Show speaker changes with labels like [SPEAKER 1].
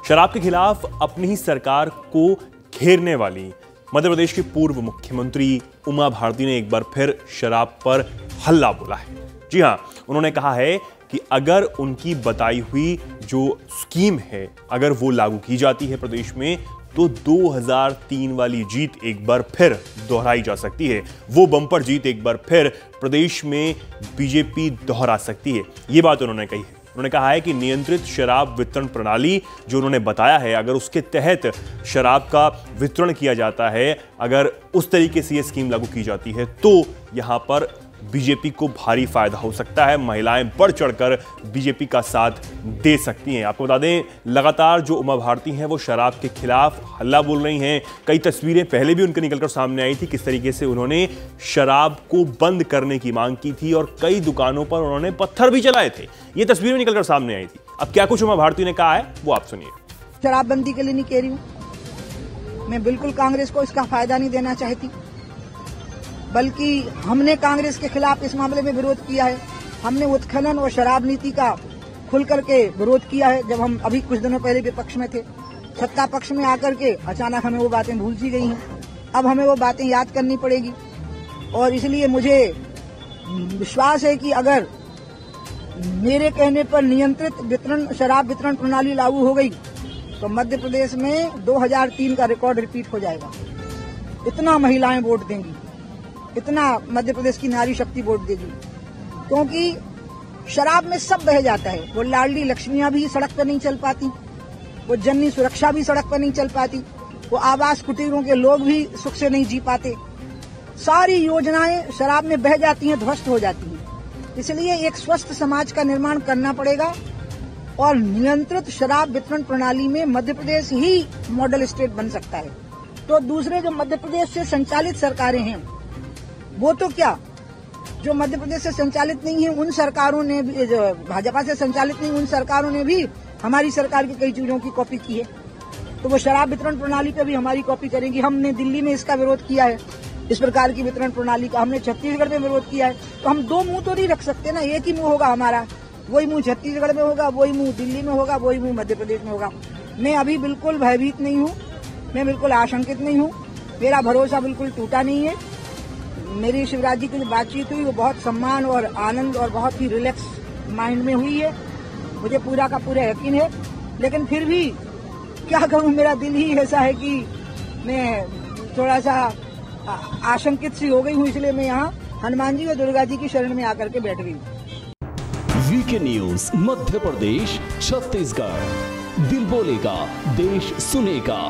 [SPEAKER 1] शराब के खिलाफ अपनी ही सरकार को घेरने वाली मध्य प्रदेश की पूर्व मुख्यमंत्री उमा भारती ने एक बार फिर शराब पर हल्ला बोला है। जी हां, उन्होंने कहा है कि अगर उनकी बताई हुई जो स्कीम है अगर वो लागू की जाती है प्रदेश में तो 2003 वाली जीत एक बार फिर दोहराई जा सकती है। वो बम्पर जीत एक बार फिर प्रदेश में बीजेपी दोहरा सकती है। ये बात उन्होंने कही है। उन्होंने कहा है कि नियंत्रित शराब वितरण प्रणाली जो उन्होंने बताया है, अगर उसके तहत शराब का वितरण किया जाता है, अगर उस तरीके से ये स्कीम लागू की जाती है तो यहां पर बीजेपी को भारी फायदा हो सकता है। महिलाएं बढ़ चढ़कर बीजेपी का साथ दे सकती हैं। आपको बता दें, लगातार जो उमा भारती हैं वो शराब के खिलाफ हल्ला बोल रही हैं। कई तस्वीरें पहले भी उनके निकलकर सामने आई थी, किस तरीके से उन्होंने शराब को बंद करने की मांग की थी और कई दुकानों पर उन्होंने पत्थर भी चलाए थे। ये तस्वीरें निकलकर सामने आई थी। अब क्या कुछ उमा भारती ने कहा है वो आप सुनिए।
[SPEAKER 2] शराबबंदी के लिए नहीं कह रही हूँ मैं, बिल्कुल कांग्रेस को इसका फायदा नहीं देना चाहती, बल्कि हमने कांग्रेस के खिलाफ इस मामले में विरोध किया है। हमने उत्खनन और शराब नीति का खुल करके विरोध किया है। जब हम अभी कुछ दिनों पहले विपक्ष में थे, सत्ता पक्ष में आकर के अचानक हमें वो बातें भूल सी गई हैं। अब हमें वो बातें याद करनी पड़ेगी और इसलिए मुझे विश्वास है कि अगर मेरे कहने पर नियंत्रित शराब वितरण प्रणाली लागू हो गई तो मध्य प्रदेश में 2003 का रिकॉर्ड रिपीट हो जाएगा। इतना महिलाएं वोट देंगी, इतना मध्य प्रदेश की नारी शक्ति वोट देगी, क्योंकि शराब में सब बह जाता है। वो लाडली लक्ष्मियां भी सड़क पर नहीं चल पाती, वो जननी सुरक्षा भी सड़क पर नहीं चल पाती, वो आवास कुटीरों के लोग भी सुख से नहीं जी पाते। सारी योजनाएं शराब में बह जाती हैं, ध्वस्त हो जाती हैं। इसलिए एक स्वस्थ समाज का निर्माण करना पड़ेगा और नियंत्रित शराब वितरण प्रणाली में मध्य प्रदेश ही मॉडल स्टेट बन सकता है। तो दूसरे जो मध्य प्रदेश से संचालित सरकारें हैं, वो तो क्या, जो मध्य प्रदेश से संचालित नहीं है उन सरकारों ने भी, जो भाजपा से संचालित नहीं उन सरकारों ने भी हमारी सरकार की कई चीजों की कॉपी की है। तो वो शराब वितरण प्रणाली पे भी हमारी कॉपी करेंगी। हमने दिल्ली में इसका विरोध किया है, इस प्रकार की वितरण प्रणाली का। हमने छत्तीसगढ़ में विरोध किया है। तो हम दो मुंह तो नहीं रख सकते ना, एक ही मुंह होगा हमारा। वही मुंह छत्तीसगढ़ में होगा, वही मुंह दिल्ली में होगा, वही मुंह मध्य प्रदेश में होगा। मैं अभी बिल्कुल भयभीत नहीं हूँ, मैं बिल्कुल आशंकित नहीं हूँ, मेरा भरोसा बिल्कुल टूटा नहीं है। मेरी शिवराज जी की जो बातचीत हुई वो बहुत सम्मान और आनंद और बहुत ही रिलैक्स माइंड में हुई है। मुझे पूरा का पूरा यकीन है, लेकिन फिर भी क्या करूं, मेरा दिल ही ऐसा है कि मैं थोड़ा सा आशंकित सी हो गई हूं। इसलिए मैं यहाँ हनुमान जी और दुर्गा जी की शरण में आकर के बैठ गई।
[SPEAKER 3] वीके न्यूज मध्य प्रदेश छत्तीसगढ़, दिल बोलेगा देश सुनेगा।